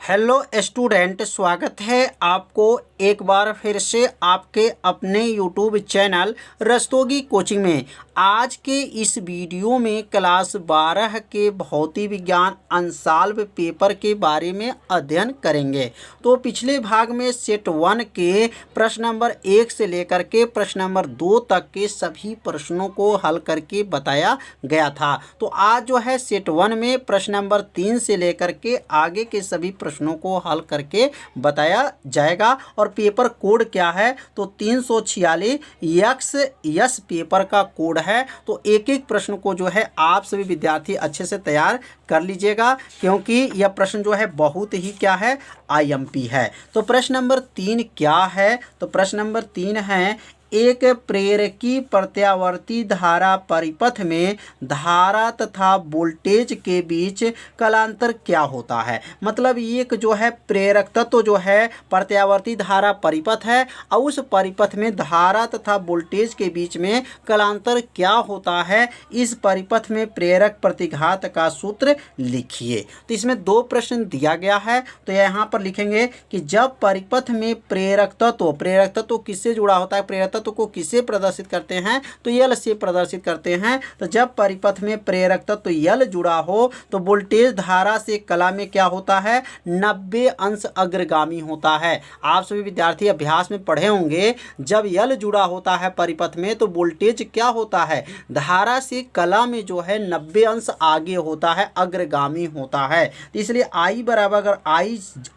Hello student, स्वागत है आपको एक बार फिर से आपके अपने यूट्यूब चैनल रस्तोगी कोचिंग में। आज के इस वीडियो में क्लास 12 के भौतिक विज्ञान अनसॉल्व पेपर के बारे में अध्ययन करेंगे। तो पिछले भाग में सेट 1 के प्रश्न नंबर 1 से लेकर के प्रश्न नंबर 2 तक के सभी प्रश्नों को हल करके बताया गया था। तो आज जो है सेट 1 में प्रश्न नंबर 3 से लेकर के आगे के सभी प्रश्नों को हल करके बताया जाएगा। और पेपर कोड क्या है तो 346 XS पेपर का कोड है। तो एक एक प्रश्न को जो है आप सभी विद्यार्थी अच्छे से तैयार कर लीजिएगा, क्योंकि यह प्रश्न जो है बहुत ही क्या है IMP है। तो प्रश्न नंबर 3 क्या है तो प्रश्न नंबर 3 है, एक प्रेरकी प्रत्यावर्ती धारा परिपथ में धारा तथा वोल्टेज के बीच कलांतर क्या होता है। मतलब एक जो है प्रेरक तत्व जो है प्रत्यावर्ती धारा परिपथ है और उस परिपथ में धारा तथा वोल्टेज के बीच में कलांतर क्या होता है। इस परिपथ में प्रेरक प्रतिघात का सूत्र लिखिए। तो इसमें 2 प्रश्न दिया गया है। तो यहाँ पर लिखेंगे कि जब परिपथ में प्रेरक तत्व किससे जुड़ा होता है, प्रेरक तत्व को किससे प्रदर्शित करते हैं तो यल से प्रदर्शित करते हैं। तो जब परिपथ में प्रेरक तत्व यल जुड़ा हो तो वोल्टेज धारा से कला में क्या होता है 90 अंश अग्रगामी होता है। आप सभी विद्यार्थी अभ्यास में पढ़े होंगे, जब यल जुड़ा होता है परिपथ में तो वोल्टेज क्या होता है धारा से कला में जो है 90 अंश आगे होता है, अग्रगामी होता है। तो इसलिए I बराबर अगर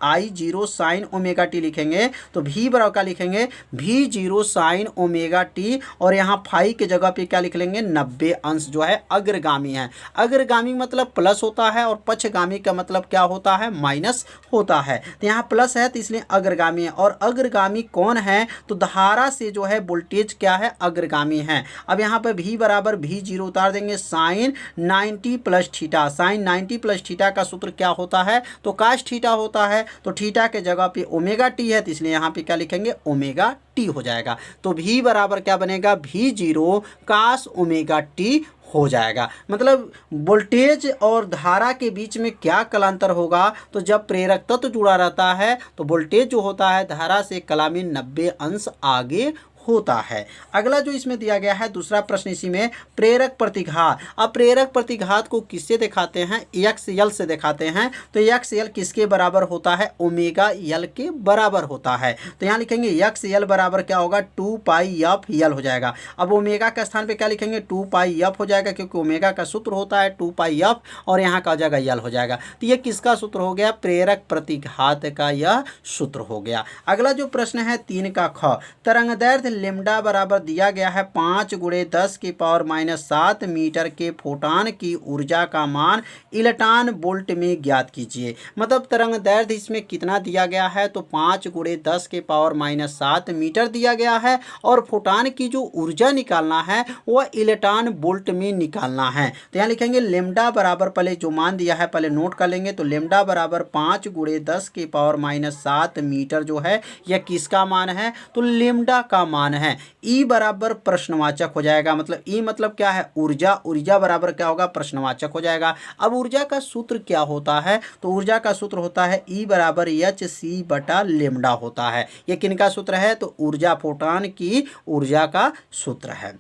I0 साइन ओमेगा टी लिखेंगे तो V बराबर का लिखेंगे V0 साइन ओमेगा टी, और यहाँ फाई के जगह पे क्या लिख लेंगे 90 अंश जो है अग्रगामी है। अग्रगामी मतलब प्लस होता है और पक्षगामी का मतलब क्या होता है माइनस होता है। तो यहाँ प्लस है तो इसलिए अग्रगामी है। और अग्रगामी कौन है तो धारा से जो है वोल्टेज क्या है अग्रगामी है। अब यहाँ पर V बराबर V0 उतार देंगे sine 90 plus theta. Sine 90 plus theta का सूत्र क्या होता है तो काश थीटा होता है। तो थीटा के जगह पे ओमेगा टी है तो इसलिए यहाँ पे क्या लिखेंगे ओमेगा टी हो जाएगा। तो V बराबर क्या बनेगा V0 कास ओमेगा टी हो जाएगा। मतलब वोल्टेज और धारा के बीच में क्या कलांतर होगा तो जब प्रेरक तत्व जुड़ा रहता है तो वोल्टेज जो होता है धारा से कला में 90 अंश आगे होता है। अगला जो इसमें दिया गया है दूसरा प्रश्न इसी में प्रेरक प्रतिघात। अब प्रेरक प्रतिघात को किससे दिखाते हैं XL से दिखाते हैं। तो XL किसके बराबर होता है ओमेगा L के बराबर होता है। तो यहाँ लिखेंगे XL बराबर क्या होगा 2 पाई एफ L हो जाएगा। अब ओमेगा के स्थान पे क्या लिखेंगे 2 पाई एफ हो जाएगा, क्योंकि ओमेगा का सूत्र होता है 2 पाई एफ और यहाँ का हो जाएगा L हो जाएगा। तो ये किसका सूत्र हो गया प्रेरक प्रतिघात का यह सूत्र हो गया। अगला जो प्रश्न है 3 का ख, तरंगदैर्घ्य लेमडा बराबर दिया गया है 5 × 10⁻⁷ मीटर के फोटॉन की ऊर्जा का मान इलेक्ट्रॉन वोल्ट में ज्ञात कीजिए। मतलब तरंगदैर्घ्य इसमें कितना दिया गया है तो 5 × 10⁻⁷ मीटर दिया गया है और फोटॉन की जो ऊर्जा निकालना है वह इलेक्ट्रॉन वोल्ट में निकालना है। तो यहाँ लिखेंगे लेमडा बराबर, पहले जो मान दिया है पहले नोट कर लेंगे। तो लेमडा बराबर 5 × 10⁻⁷ मीटर जो है यह किसका मान है तो लेमडा का मान है। ई बराबर प्रश्नवाचक हो जाएगा। मतलब ई मतलब क्या है ऊर्जा, ऊर्जा बराबर क्या होगा प्रश्नवाचक हो जाएगा। अब ऊर्जा का सूत्र क्या होता है तो ऊर्जा का सूत्र होता है ई बराबर HC बटा लेमडा होता है। ये किनका सूत्र है तो ऊर्जा फोटॉन की ऊर्जा का सूत्र है।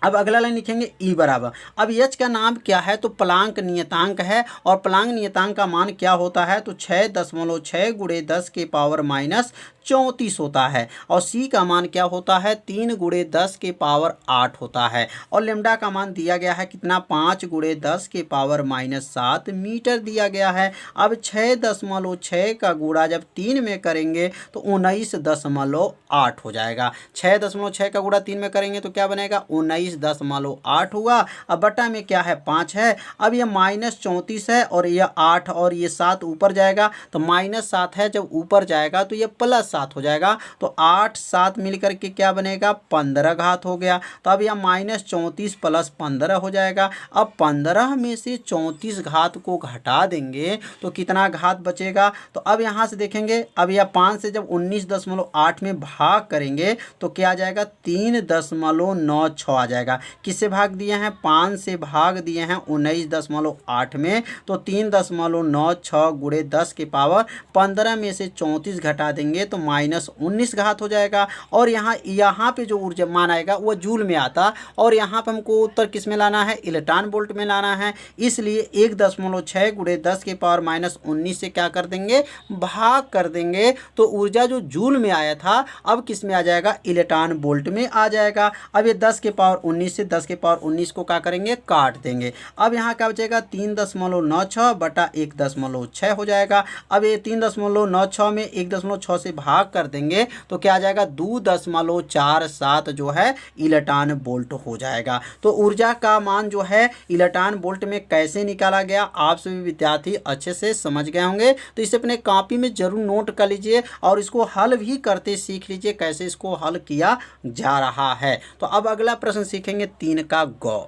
अब अगला लाइन लिखेंगे ई बराबर, अब H का नाम क्या है तो प्लांक नियतांक है और प्लांक नियतांक का मान क्या होता है तो 6.6 × 10⁻⁻34 होता है। और C का मान क्या होता है 3 × 10⁸ होता है। और लेमडा का मान दिया गया है कितना 5 × 10⁻⁷ मीटर दिया गया है। अब 6.6 का गुणा जब 3 में करेंगे तो 19.8 हो जाएगा। 6.6 का गुणा 3 में करेंगे तो क्या बनेगा 19.8 हुआ। अब बटा में क्या है 5 है। अब ये -34 है और ये 8 और ये 7 ऊपर जाएगा तो -7 है, जब ऊपर जाएगा तो ये प्लस 7 हो जाएगा। तो 8 7 मिल करके क्या बनेगा 15 घात हो गया। तो अब यह -34 + 15 हो जाएगा। अब 15 में से 34 घात को घटा देंगे तो कितना घात बचेगा। तो अब यहाँ से देखेंगे, अब यह 5 से जब 19.8 में भाग करेंगे तो क्या आ जाएगा 3.96 आ जाएगा। किससे भाग दिए हैं 5 से भाग दिए हैं 19.8 में। तो 3.96 गुणे 10 के पावर 15 में से 34 घटा देंगे तो -19 घात हो जाएगा। और यहाँ पे जो ऊर्जा मान आएगा वो जूल में आता, और यहाँ पे हमको उत्तर किस में लाना है इलेक्ट्रॉन वोल्ट में लाना है। इसलिए 1.6 गुणे 10 के पावर -19 से क्या कर देंगे भाग कर देंगे। तो ऊर्जा जो जूल में आया था अब किस में आ जाएगा इलेक्ट्रॉन वोल्ट में आ जाएगा। अब ये 10 के पावर 19 से 10 के पावर 19 को क्या करेंगे काट देंगे। अब यहाँ क्या बचेगा 3.96 बटा 1.6 हो जाएगा। अब ये 3.96 में 1.6 से भाग कर देंगे तो क्या आ जाएगा 2.47 जो है इलेक्ट्रॉन वोल्ट हो जाएगा। तो ऊर्जा का मान जो है इलेक्ट्रॉन वोल्ट में कैसे निकाला गया आप सभी विद्यार्थी अच्छे से समझ गए होंगे। तो इसे अपने कॉपी में जरूर नोट कर लीजिए और इसको हल भी करते सीख लीजिए कैसे इसको हल किया जा रहा है। तो अब अगला प्रश्न सीखेंगे 3 का गौ।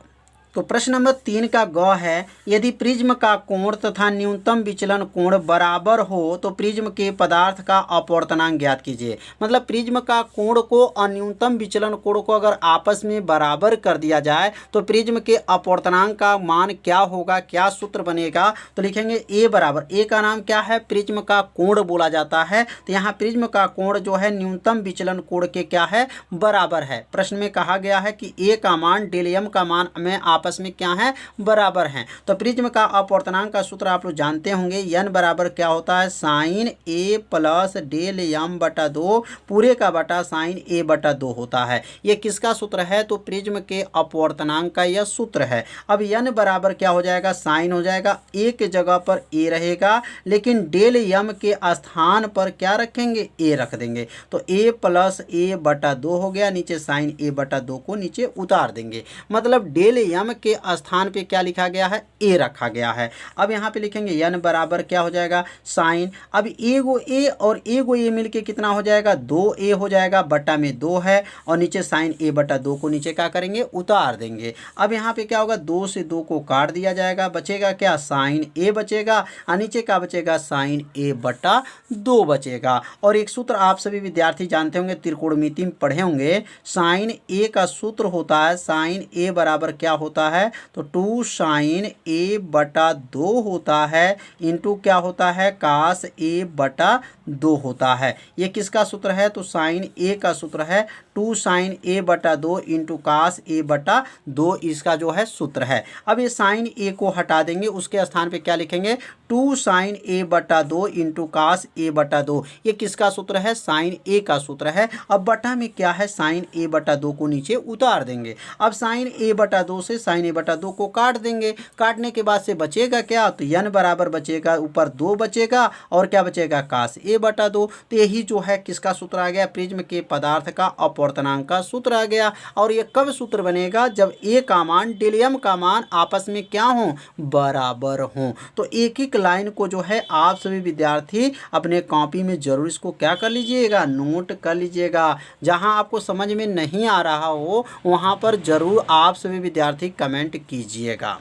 तो प्रश्न नंबर 3 का ग है, यदि प्रिज्म का कोण तथा न्यूनतम विचलन कोण बराबर हो तो प्रिज्म के पदार्थ का अपवर्तनांक ज्ञात कीजिए। मतलब प्रिज्म का कोण को और न्यूनतम विचलन कोण को अगर आपस में बराबर कर दिया जाए तो प्रिज्म के अपवर्तनांक का मान क्या होगा, क्या सूत्र बनेगा। तो लिखेंगे ए बराबर, ए का नाम क्या है प्रिज्म का कोण बोला जाता है। तो यहाँ प्रिज्म का कोण जो है न्यूनतम विचलन कोण के क्या है बराबर है। प्रश्न में कहा गया है कि ए का मान डेल एम का मान में आपस में क्या है बराबर हैं। तो प्रिज्म का अपवर्तनांक का सूत्र आप लोग जानते होंगे, n बराबर क्या होता है साइन ए प्लस डेल एम बटा 2 पूरे का बटा साइन ए बटा 2 होता है। ये किसका सूत्र है तो प्रिज्म के अपवर्तनांक का यह सूत्र है। अब n बराबर क्या हो जाएगा साइन हो जाएगा, एक जगह पर a रहेगा लेकिन डेल एम के स्थान पर क्या रखेंगे a रख देंगे। तो a प्लस ए बटा 2 हो गया, नीचे साइन ए बटा 2 को नीचे उतार देंगे। मतलब डेल एम के स्थान पे क्या लिखा गया है a रखा गया है। अब यहाँ पे लिखेंगे n बराबर क्या हो जाएगा साइन, अब एगो a और एगो a मिलके कितना हो जाएगा 2a हो जाएगा, बटा में 2 है और नीचे साइन a बटा 2 को नीचे क्या करेंगे उतार देंगे। अब यहाँ पे क्या होगा 2 से 2 को काट दिया जाएगा, बचेगा क्या साइन a बचेगा और नीचे क्या बचेगा साइन a बटा 2 बचेगा। और एक सूत्र आप सभी विद्यार्थी जानते होंगे, त्रिकोणमिति में पढ़े होंगे, साइन a का सूत्र होता है साइन a बराबर क्या होता है तो 2 साइन a बटा 2 होता है इंटू क्या होता है कास a बटा 2 होता है। ये किसका सूत्र है तो साइन a का सूत्र है 2 साइन a बटा 2 इंटू कास a बटा 2 इसका जो है सूत्र है। अब ये साइन a को हटा देंगे, उसके स्थान पे क्या लिखेंगे 2 साइन a बटा 2 इंटू कास a बटा 2। ये किसका सूत्र है साइन a का सूत्र है। अब बटा में क्या है साइन a बटा 2 को नीचे उतार देंगे। अब साइन a बटा 2 से साइन a बटा 2 को काट देंगे, काटने के बाद से बचेगा क्या तो n बराबर बचेगा, ऊपर 2 बचेगा और क्या बचेगा कास a बटा 2। तो यही जो है किसका सूत्र आ गया प्रिज्म के पदार्थ का अपवर्तनांक का सूत्र आ गया। और ये कब सूत्र बनेगा जब a का मान डेल m का मान आपस में क्या हो बराबर हो। तो एक एक लाइन को जो है आप सभी विद्यार्थी अपने कॉपी में जरूर इसको क्या कर लीजिएगा नोट कर लीजिएगा। जहां आपको समझ में नहीं आ रहा हो वहां पर जरूर आप सभी विद्यार्थी कमेंट कीजिएगा।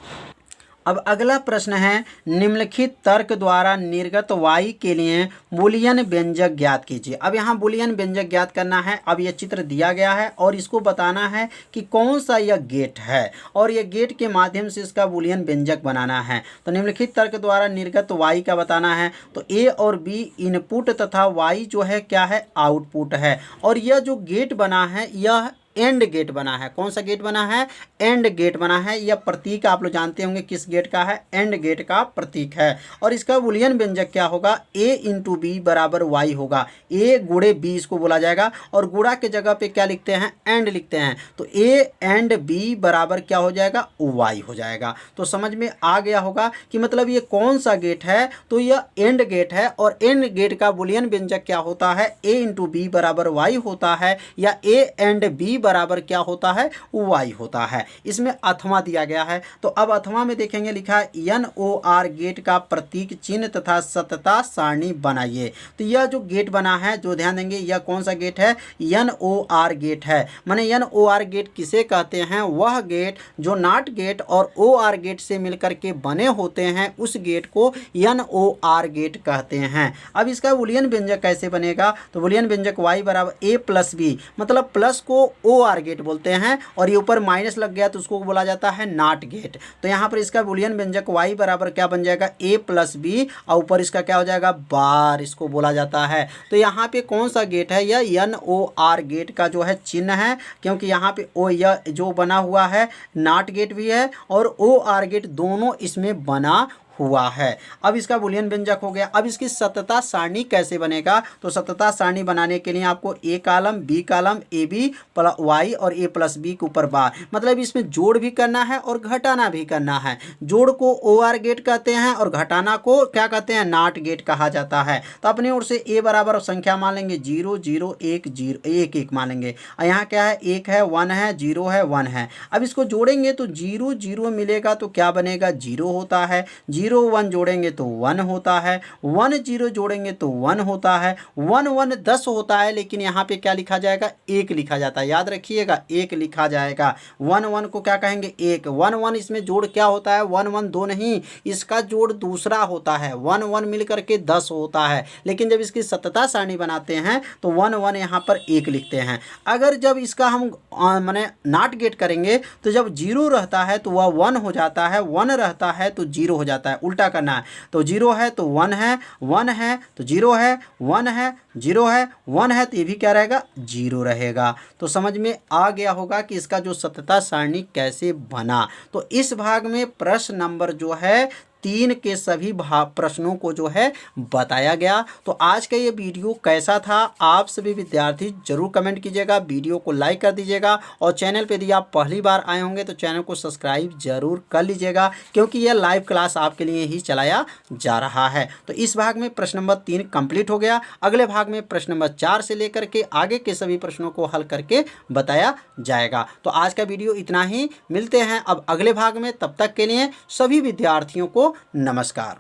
अब अगला प्रश्न है, निम्नलिखित तर्क द्वारा निर्गत y के लिए बूलियन व्यंजक ज्ञात कीजिए। अब यहाँ बूलियन व्यंजक ज्ञात करना है। अब यह चित्र दिया गया है और इसको बताना है कि कौन सा यह गेट है और यह गेट के माध्यम से इसका बूलियन व्यंजक बनाना है। तो निम्नलिखित तर्क द्वारा निर्गत y का बताना है। तो a और b इनपुट तथा y जो है क्या है आउटपुट है। और यह जो गेट बना है यह एंड गेट बना है। कौन सा गेट बना है एंड गेट बना है। यह प्रतीक आप लोग जानते होंगे किस गेट का है एंड गेट का प्रतीक है। और इसका बूलियन व्यंजक क्या होगा a इंटू बी बराबर वाई होगा। a गुणे b इसको बोला जाएगा और गुणा के जगह पे क्या लिखते हैं एंड लिखते हैं। तो a एंड b बराबर क्या हो जाएगा y हो जाएगा। तो समझ में आ गया होगा कि मतलब ये कौन सा गेट है तो यह एंड गेट है। और एंड गेट का बूलियन व्यंजक क्या होता है a इंटू बी बराबर वाई होता है या a एंड b बराबर क्या होता है, y होता है। इसमें अथवा दिया गया है, तो अब अथवा में देखेंगे लिखा है NOR गेट का प्रतीक चिन्ह तथा सतता सारणी बनाइए। तो यह जो गेट बना है, जो ध्यान देंगे, यह कौन सा गेट है, NOR गेट है। माने NOR गेट किसे कहते हैं, वह गेट जो नॉट गेट और OR गेट से मिलकर के बने होते हैं, उस गेट को NOR गेट कहते हैं। अब इसका बूलियन व्यंजक कैसे बनेगा, तो बूलियन व्यंजक y बराबर a प्लस बी, मतलब प्लस को OR गेट बोलते हैं और ये ऊपर माइनस लग गया तो उसको बोला जाता है नॉट गेट। तो यहाँ पर इसका बूलियन व्यंजक y बराबर क्या बन जाएगा, a प्लस बी, और ऊपर इसका क्या हो जाएगा, बार, इसको बोला जाता है। तो यहाँ पे कौन सा गेट है, यह NOR गेट का जो है चिन्ह है, क्योंकि यहाँ पे ओ यह जो बना हुआ है नॉट गेट भी है और OR गेट दोनों इसमें बना हुआ है। अब इसका बूलियन व्यंजक हो गया। अब इसकी सतता सारणी कैसे बनेगा, तो सतता सारणी बनाने के लिए आपको a column, b column, a b plus y और a प्लस बी के ऊपर बार, मतलब इसमें जोड़ भी करना है और घटाना भी करना है। जोड़ को OR गेट कहते हैं और घटाना को क्या कहते हैं, नॉट गेट कहा जाता है। तो अपनी ओर से a बराबर संख्या मान लेंगे 0 0 1 0 1 1 मान लेंगे, और यहाँ क्या है, 1 है, 1 है, 0 है, 1 है। अब इसको जोड़ेंगे तो 0 0 मिलेगा तो क्या बनेगा, 0 होता है। 0 1 जोड़ेंगे तो 1 होता है, 1 0 जोड़ेंगे तो 1 होता है, 1 1 10 होता है, लेकिन यहाँ पे क्या लिखा जाएगा, 1 लिखा जाता है, याद रखिएगा 1 लिखा जाएगा। 1 1 को क्या कहेंगे, 1 1 1, इसमें जोड़ क्या होता है, 1 1 2 नहीं, इसका जोड़ दूसरा होता है, 1 1 मिल करके 10 होता है। लेकिन जब इसकी सतता सारणी बनाते हैं तो 1 1 यहाँ पर 1 लिखते हैं। अगर जब इसका हम माने नॉट गेट करेंगे तो जब 0 रहता है तो वह 1 हो जाता है, 1 रहता है तो 0 हो जाता है, उल्टा करना है। तो 0 है तो 1 है, 1 है तो 0 है, 1 है 0 है, 1 है तो ये भी क्या रहेगा, 0 रहेगा। तो समझ में आ गया होगा कि इसका जो सतता सारणी कैसे बना। तो इस भाग में प्रश्न नंबर जो है 3 के सभी प्रश्नों को जो है बताया गया। तो आज का ये वीडियो कैसा था, आप सभी विद्यार्थी जरूर कमेंट कीजिएगा, वीडियो को लाइक कर दीजिएगा और चैनल पे यदि आप पहली बार आए होंगे तो चैनल को सब्सक्राइब जरूर कर लीजिएगा, क्योंकि यह लाइव क्लास आपके लिए ही चलाया जा रहा है। तो इस भाग में प्रश्न नंबर 3 कंप्लीट हो गया। अगले भाग में प्रश्न नंबर 4 से लेकर के आगे के सभी प्रश्नों को हल करके बताया जाएगा। तो आज का वीडियो इतना ही, मिलते हैं अब अगले भाग में, तब तक के लिए सभी विद्यार्थियों को नमस्कार।